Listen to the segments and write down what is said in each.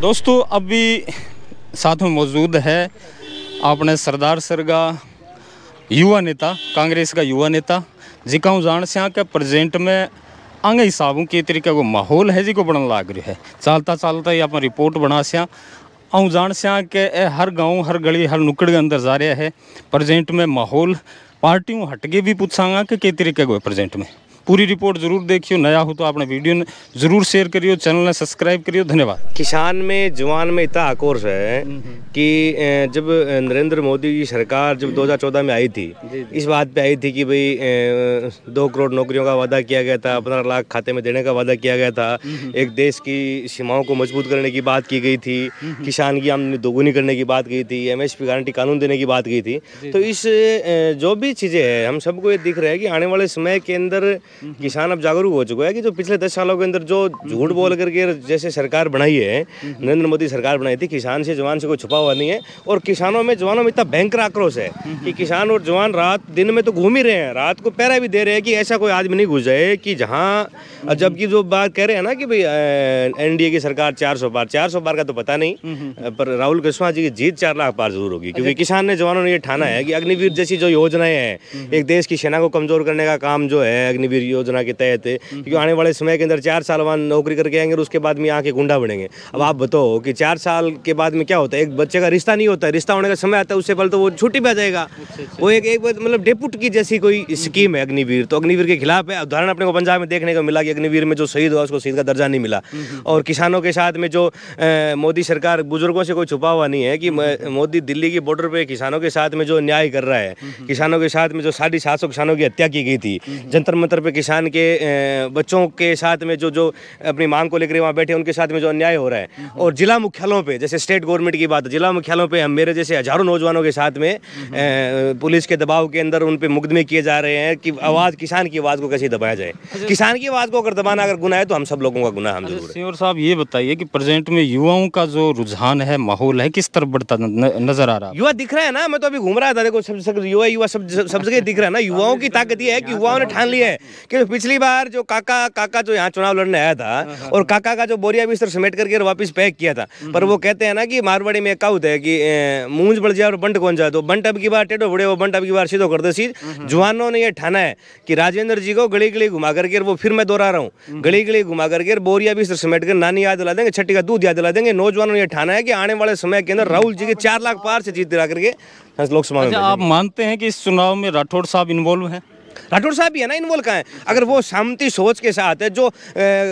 दोस्तों अभी साथ में मौजूद है अपने सरदार सर का युवा नेता, कांग्रेस का युवा नेता जिका जान से के प्रेजेंट में आगे हिसाबों के तरीके को माहौल है जी को बनने लग रहा है। चलता चलता ही आप रिपोर्ट बना से आऊँ जान से के हर गांव हर गली हर नुक्कड़ के अंदर जा रहा है प्रेजेंट में माहौल। पार्टियों हटके भी पूछांगा कि तरीके को है प्रेजेंट में। पूरी रिपोर्ट जरूर देखियो, नया हो तो आपने वीडियो ने जरूर शेयर करियो, चैनल ने सब्सक्राइब करियो। धन्यवाद। किसान में जवान में इतना आक्रोश है कि जब नरेंद्र मोदी की सरकार जब 2014 में आई थी, इस बात पे आई थी कि भाई 2 करोड़ नौकरियों का वादा किया गया था, 15 लाख खाते में देने का वादा किया गया था, एक देश की सीमाओं को मजबूत करने की बात की गई थी, किसान की आमदनी दोगुनी करने की बात की थी, MSP गारंटी कानून देने की बात की थी। तो इस जो भी चीज़ें हैं हम सबको ये दिख रहा है कि आने वाले समय के अंदर किसान अब जागरूक हो चुका है कि जो पिछले 10 सालों के अंदर जो झूठ बोल करके जैसे सरकार बनाई है, नरेंद्र मोदी सरकार बनाई थी, किसान से जवान से कोई छुपा हुआ नहीं है। और किसानों में जवानों में इतना भयंकर आक्रोश है कि किसान और जवान रात दिन में तो घूम ही रहे हैं, रात को पहरा भी दे रहे हैं कि ऐसा कोई आदमी नहीं घुस जाए कि जहाँ जबकि जो बात कह रहे हैं ना कि भाई NDA की सरकार 400 पार का तो पता नहीं, पर राहुल कुशवाहा जी की जीत 4 लाख पार जरूर होगी, क्योंकि किसान ने जवानों ने ये ठाना है कि अग्निवीर जैसी जो योजनाएं हैं, एक देश की सेना को कमजोर करने का काम जो है अग्निवीर योजना के तहत, क्योंकि आने वाले समय के अंदर 4 साल बाद नौकरी करके आएंगे और उसके बाद में आके गुंडा बनेंगे। अब आप बताओ कि 4 साल के बाद में क्या होता है, एक बच्चे का रिश्ता नहीं होता है, रिश्ता होने का समय आता है उससे पहले तो वो छुट्टी पे आ जाएगा। वो एक मतलब डेपुट की जैसी कोई स्कीम है अग्निवीर, तो अग्निवीर के खिलाफ है। उदाहरण अपने को पंजाब में देखने को मिला कि अग्निवीर में जो शहीद हुआ उसको शहीद का दर्जा नहीं मिला। और किसानों के साथ में जो मोदी सरकार, बुजुर्गों से कोई छुपा हुआ नहीं है कि मोदी दिल्ली की बॉर्डर पे किसानों के साथ में जो न्याय कर रहा है, किसानों के साथ में जो 750 किसानों की हत्या की गई थी, जंतर मंतर पे किसान के बच्चों के साथ में जो अपनी मांग को लेकर वहाँ बैठे उनके साथ में जो अन्याय हो रहा है। और जिला मुख्यालयों पे, जैसे स्टेट गवर्नमेंट की बात है, जिला मुख्यालयों पे हम मेरे जैसे हजारों नौजवानों के साथ में पुलिस के दबाव के अंदर उन पे मुकदमे किए जा रहे हैं कि आवाज़, किसान की आवाज़ को कैसे दबाया जाए। किसान की आवाज़ को अगर दबाना अगर गुनाह है तो हम सब लोगों का गुनाह हम जरूर है। सिंह साहब ये बताइए कि प्रेजेंट में युवाओं का जो रुझान है, माहौल है, किस तरफ बढ़ता नजर आ रहा है? युवा दिख रहा है ना, मैं तो अभी घूम रहा था, देखो सब युवा सब जगह दिख रहा है ना। युवाओं की ताकत ये है कि युवाओं ने ठान लिया है कि पिछली बार जो काका जो यहाँ चुनाव लड़ने आया था और काका का जो बोरिया बिस्तर समेट करके वापस पैक किया था, पर वो कहते हैं ना कि मारवाड़ी में एक कहावत है कि मूंज बढ़ जाए और बंट कौन जाए, तो बंट अब की बार टेढ़ो बड़े, वो बंट अब की बार सीधो कर दे सीध। जवानों ने ये ठाना है कि राजेंद्र जी को गली गली घुमा करके, वो फिर मैं दोहरा रहा हूँ, गली गली घुमा करके बोरिया बिस्तर समेट कर नानी याद दिला देंगे, छठी का दूध याद दिला देंगे। नौजवानों ने ये ठाना है कि आने वाले समय के अंदर राहुल जी के 4 लाख पार से जीत दिला करके लोकसभा में। आप मानते हैं कि इस चुनाव में राठौड़ साहब इन्वॉल्व हैं? राठौड़ साहब भी है ना इन्वॉल्व कहाँ है? अगर वो शांति सोच के साथ है, जो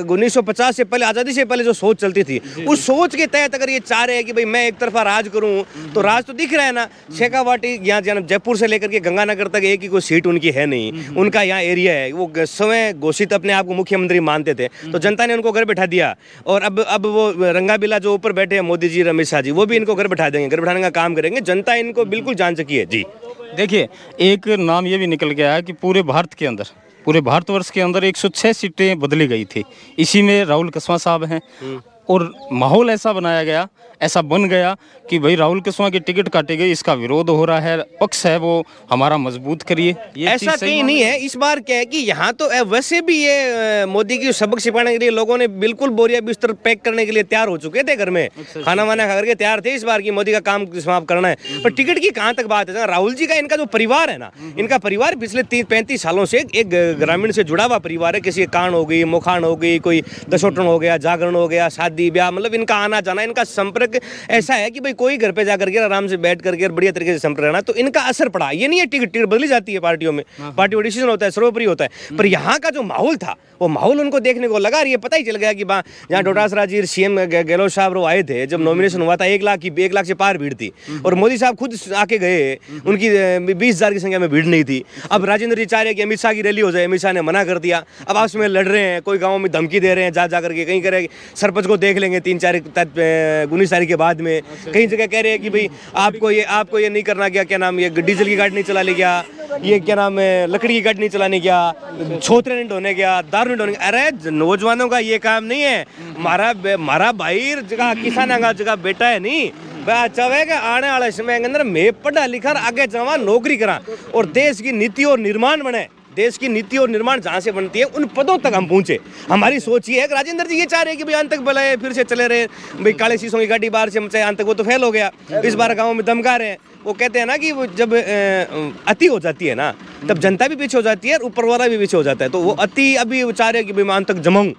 1950 से पहले, आज़ादी से पहले जो सोच चलती थी, उस सोच के तहत अगर ये चाह रहे हैं कि भाई मैं एक तरफा राज करूं, तो राज तो दिख रहा है ना। शेखावाटी यहाँ जयपुर से लेकर के गंगानगर तक एक ही कोई सीट उनकी है नहीं, उनका यहाँ एरिया है। वो स्वयं घोषित अपने आप को मुख्यमंत्री मानते थे, तो जनता ने उनको घर बैठा दिया। और अब वो रंगाबिला जो ऊपर बैठे हैं मोदी जी, अमित शाह जी, वो भी इनको घर बैठा देंगे, घर बैठाने का काम करेंगे। जनता इनको बिल्कुल जान चुकी है जी। देखिए, एक नाम ये भी निकल गया है कि पूरे भारतवर्ष के अंदर 106 सीटें बदली गई थी, इसी में राहुल कुशवाहा साहब हैं। और माहौल ऐसा बनाया गया, ऐसा बन गया कि भाई राहुल कुशवाहा की टिकट काटी गई, इसका विरोध हो रहा है, पक्ष है वो हमारा मजबूत करिए। ऐसा कहीं नहीं है। इस बार क्या है कि यहाँ तो वैसे भी ये मोदी की सबक सिखाने के लिए लोगों ने बिल्कुल बोरिया बिस्तर पैक करने के लिए तैयार हो चुके थे, घर में खाना वाना खा करके तैयार थे इस बार की मोदी का काम समाप्त करना है। पर टिकट की कहाँ तक बात है? राहुल जी का, इनका जो परिवार है ना, इनका परिवार पिछले 30-35 सालों से एक ग्रामीण से जुड़ा हुआ परिवार है। किसी कांड हो गई, मुखान हो गई, कोई दशोटन हो गया, जागरण हो गया, शादी ब्याह, मतलब इनका आना जाना, इनका संपर्क ऐसा है कि भाई कोई घर पे जाकर के आराम से बैठ करके बढ़िया तरीके से संपर्क रहना, तो इनका असर पड़ा। ये नहीं है टिकट बदली जाती है पार्टियों में, पार्टी का डिसीजन होता है, सर्वोपरि होता है। पर यहाँ का जो माहौल था, वो माहौल उनको देखने को लगा, ये पता ही चल गया कि यहाँ डोटासरा जी, CM गहलोत साहब वो आए थे, जब नॉमिनेशन हुआ था 1 लाख से पार भीड़ थी, और मोदी साहब खुद आके गए, उनकी 20,000 की संख्या में भीड़ नहीं थी। अब राजेंद्र जी चाह रहे हैं कि अमित शाह की रैली हो जाए, अमित शाह ने मना कर दिया। अब आपस में लड़ रहे हैं, कोई गाँव में धमकी दे रहे हैं जा करके, कहीं कह रहे सरपंच को देख लेंगे 19 तारीख के बाद में, कई जगह कह रहे हैं कि भाई आपको ये नहीं करना, क्या नाम, ये डीजल की गाड़ी नहीं चलाने क्या, ये क्या नाम है, लकड़ी की गाड़ी नहीं चलाने क्या, छोतरे नहीं ढोने क्या, दारू नहीं ढोने। अरे नौजवानों का ये काम नहीं है। मारा भाई जगह किसान का जगह बेटा है नहीं, चाहेगा आने वाले समय के अंदर मैं पढ़ा लिखा आगे जावा, नौकरी करा और देश की नीति और निर्माण बने। देश की नीति और निर्माण जहाँ से बनती है उन पदों तक हम पहुँचे। हमारी सोच ये है कि राजेंद्र जी ये चाह रहे हैं कि भाई अंत तक बुलाए, फिर से चले रहे, भाई काले शीशों की गाड़ी बाहर से मचाए, अंत तक वो तो फेल हो गया, इस बार गाँव में धमका रहे हैं। वो कहते हैं ना कि वो जब अति हो जाती है ना तब जनता भी पीछे हो जाती है और ऊपर वाला भी पीछे हो जाता है। तो वो अति अभी वो चाह रहे हैं कि भाई मैं अंत तक जमाऊँ।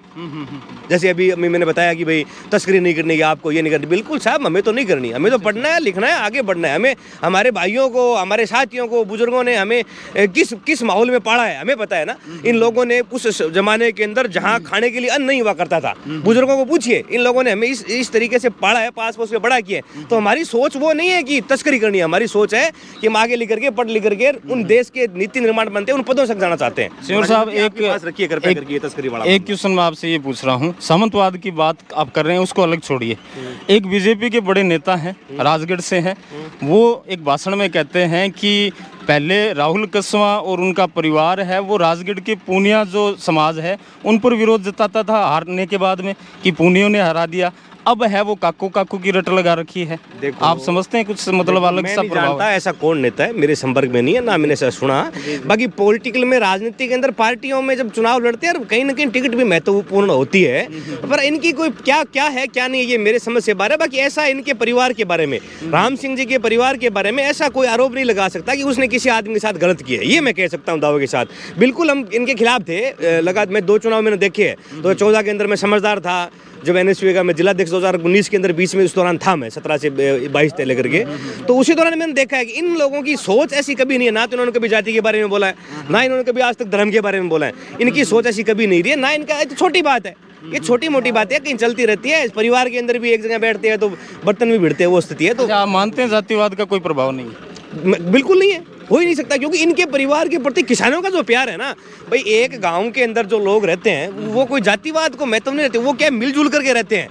जैसे अभी मैंने बताया कि भाई तस्करी नहीं करनी है, आपको ये नहीं करनी। बिल्कुल साहब, हमें तो नहीं करनी, हमें तो पढ़ना है, लिखना है, आगे बढ़ना है। हमें हमारे भाइयों को, हमारे साथियों को, बुजुर्गों ने हमें किस माहौल में पढ़ा है हमें पता है ना। इन लोगों ने उस जमाने के अंदर जहाँ खाने के लिए अन्न नहीं हुआ करता था, बुजुर्गों को पूछिए, इन लोगों ने हमें इस तरीके से पढ़ा है, पास पास में बड़ा किया है। तो हमारी सोच वो नहीं है कि तस्करी करनी है, हमारी सोच है कि हम आगे लिख करके पढ़ लिख करके उन देश के नीति निर्माण बनते हैं, उन पदों तक जाना चाहते हैं। सिंह साहब, एक तस्करी वाला एक क्वेश्चन मैं आपसे ये पूछ रहा हूँ, सामंतवाद की बात आप कर रहे हैं, उसको अलग छोड़िए। एक बीजेपी के बड़े नेता हैं, राजगढ़ से हैं, वो एक भाषण में कहते हैं कि पहले राहुल कस्वा और उनका परिवार है वो राजगढ़ के पूनिया जो समाज है उन पर विरोध जताता था हारने के बाद में कि पूनियों ने हरा दिया। अब है वो काकू काकू की रट लगा रखी है। आप समझते हैं कुछ मतलब अलग सा प्रभाव? ऐसा कौन नेता है, मेरे संपर्क में नहीं है, ना मैंने ऐसा सुना। बाकी पॉलिटिकल में, राजनीति के अंदर पार्टियों में जब चुनाव लड़ते हैं और कहीं ना कहीं टिकट भी महत्वपूर्ण होती है, पर इनकी कोई क्या है क्या नहीं, ये मेरे समझ से बाहर है। बाकी ऐसा इनके परिवार के बारे में, राम सिंह जी के परिवार के बारे में ऐसा कोई आरोप नहीं लगा सकता कि उसने किसी आदमी के साथ गलत किया है। ये मैं कह सकता हूँ दावे के साथ। बिल्कुल हम इनके खिलाफ थे। मैं 2 चुनाव मैंने देखे हैं। 2014 के अंदर मैं समझदार था, जब एनएसयूए का मैं जिलाध्यक्ष 2019 के अंदर बीच में उस दौरान था, मैं 17 से 22 तय लेकर के। तो उसी दौरान मैंने देखा है कि इन लोगों की सोच ऐसी कभी नहीं है। ना तो इन्होंने कभी जाति के बारे में बोला है, ना इन्होंने कभी आज तक धर्म के बारे में बोला है। इनकी सोच ऐसी कभी नहीं रही है, ना इनका। छोटी बात है, ये छोटी मोटी बात है, कहीं चलती रहती है। परिवार के अंदर भी एक जगह बैठते हैं तो बर्तन भी भिड़ते हैं, वो स्थिति है। तो आप मानते हैं जातिवाद का कोई प्रभाव नहीं है? बिल्कुल नहीं है, हो ही नहीं सकता, क्योंकि इनके परिवार के प्रति किसानों का जो प्यार है ना भाई, एक गांव के अंदर जो लोग रहते हैं वो कोई जातिवाद को महत्व नहीं रहते, वो क्या मिलजुल करके रहते हैं।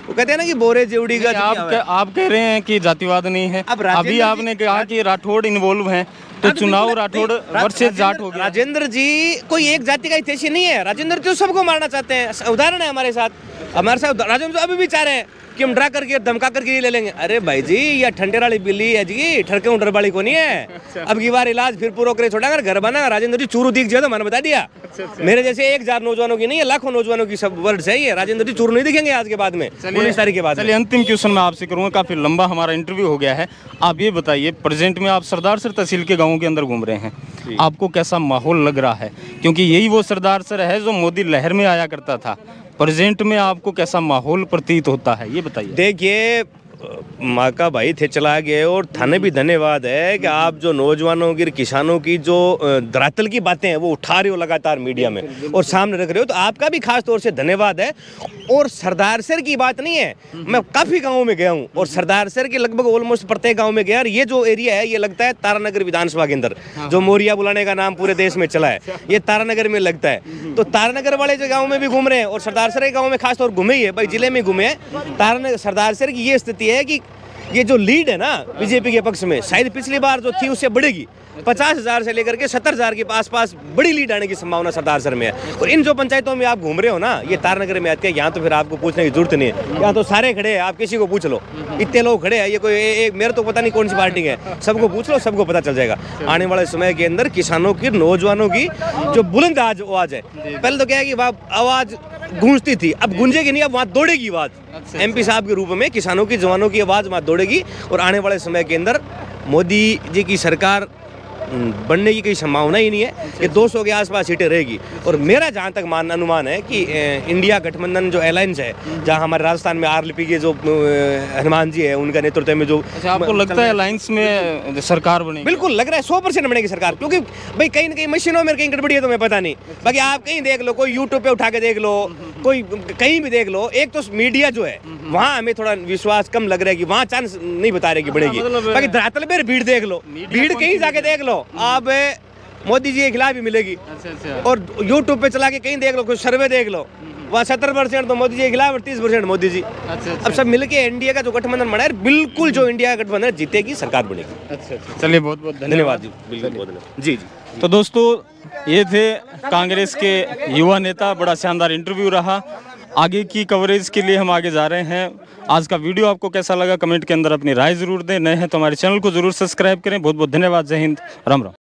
वो कहते हैं ना कि बोरे जेवड़ी का। आप कह रहे हैं कि जातिवाद नहीं है। अभी आपने कहा कि राठौड़ इन्वॉल्व हैं, तो चुनाव राठौड़ वर्सेस जाट हो गया। राजेंद्र जी कोई एक जाति का हितैषी नहीं है। राजेंद्र जी सबको मारना चाहते हैं। उदाहरण है हमारे साथ राजेंद्र अभी भी चाह रहे हैं कि हम ड्रा करके धमका करके ले लेंगे। अरे भाई जी, ये ठंडे वाली बिल्ली है जी, ठरके उंडर वाली को नहीं है। अब की बार इलाज फिर पूरा करे छोड़ा घर बना। राजेंद्र जी चूरू दिख जाए तो मैंने बता दिया। मेरे जैसे 1000 नौजवानों की नहीं है, लाखों नौजवानों की सब वर्ड है ये। राजेंद्र जी चूरू नहीं दिखेंगे आज के बाद में, 19 तारीख के बाद। चलिए अंतिम क्वेश्चन मैं आपसे करूँगा, काफी लंबा हमारा इंटरव्यू हो गया है। आप ये बताइए, प्रेजेंट में आप सरदार सर तहसील के गाँव के अंदर घूम रहे हैं, आपको कैसा माहौल लग रहा है? क्योंकि यही वो सरदार सर है जो मोदी लहर में आया करता था। प्रेजेंट में आपको कैसा माहौल प्रतीत होता है, ये बताइए। देखिए, माँ का भाई थे चला गए, और थाने भी धन्यवाद है कि आप जो नौजवानों की, किसानों की जो धरातल की बातें हैं वो उठा रहे हो लगातार मीडिया में और सामने रख रहे हो, तो आपका भी खास तौर से धन्यवाद है। और सरदार सर की बात नहीं है, मैं काफ़ी गाँवों में गया हूँ और सरदार सर के लगभग ऑलमोस्ट प्रत्येक गाँव में गया। और ये जो एरिया है ये लगता है तारानगर विधानसभा के अंदर, जो मोरिया बुलाने का नाम पूरे देश में चला है, ये तारानगर में लगता है। तो तारानगर वाले जो गाँव में भी घूम रहे हैं और सरदार सर के गाँव में खास तौर घूमे ही है भाई, जिले में घूमे हैं। तारानगर सरदार सर की ये स्थिति है कि ये जो लीड है ना बीजेपी के पक्ष में, शायद पिछली बार जो थी उससे बढ़ेगी। 50,000 से लेकर के 70,000 के आसपास बड़ी लीड आने की संभावना सरदार सर में है। और इन जो पंचायतों में आप घूम रहे हो ना, ये तारानगर में आते हैं, यहाँ तो फिर आपको पूछने की जरूरत नहीं है, यहाँ तो सारे खड़े हैं, आप किसी को पूछ लो, इतने लोग खड़े हैं। ये कोई मेरे तो पता नहीं कौन सी पार्टी है, सबको पूछ लो, सबको पता चल जाएगा। आने वाले समय के अंदर किसानों की, नौजवानों की जो बुलंद आवाज है, पहले तो क्या है कि आवाज गूंजती थी, अब गूंजेगी नहीं, अब वहाँ दौड़ेगी आवाज। एमपी साहब के रूप में किसानों की, जवानों की आवाज वहाँ दौड़ेगी। और आने वाले समय के अंदर मोदी जी की सरकार बनने की कोई संभावना ही नहीं है। ये 200 के आसपास सीटें रहेगी। और मेरा जहाँ तक अनुमान है कि इंडिया गठबंधन जो अलायंस है, जहाँ हमारे राजस्थान में आरएलपी के जो हनुमान जी है उनका नेतृत्व में जो, आपको लगता है अलायंस में सरकार बनेगी? बिल्कुल लग रहा है, 100% बनेगी सरकार। क्योंकि भाई कहीं ना कहीं मशीनों में कहीं गड़बड़ी है तो मैं पता नहीं, बाकी आप कहीं देख लो, कोई यूट्यूब पे उठा के देख लो, कोई कहीं भी देख लो, एक तो मीडिया जो है वहाँ हमें थोड़ा विश्वास कम लग रहा है कि वहाँ चांस नहीं बता रहे कि बढ़ेगी। बाकी धरातल पे भीड़ देख लो, भीड़ कहीं जाके देख लो, आप मोदी जी के खिलाफ ही मिलेगी। और यूट्यूब पे चला के कहीं देख लो, कोई सर्वे देख लो, वहाँ 70% तो मोदी जी के खिलाफ और 30% मोदी जी। अब सब मिलके एनडीए का जो गठबंधन बना है, बिल्कुल जो इंडिया का गठबंधन जीतेगी, सरकार बनेगी। चलिए बहुत बहुत धन्यवाद जी। बिल्कुल बहुत धन्यवाद जी। तो दोस्तों, ये थे कांग्रेस के युवा नेता। बड़ा शानदार इंटरव्यू रहा। आगे की कवरेज के लिए हम आगे जा रहे हैं। आज का वीडियो आपको कैसा लगा कमेंट के अंदर अपनी राय जरूर दें। नए हैं तो हमारे चैनल को जरूर सब्सक्राइब करें। बहुत बहुत धन्यवाद। जय हिंद, राम राम।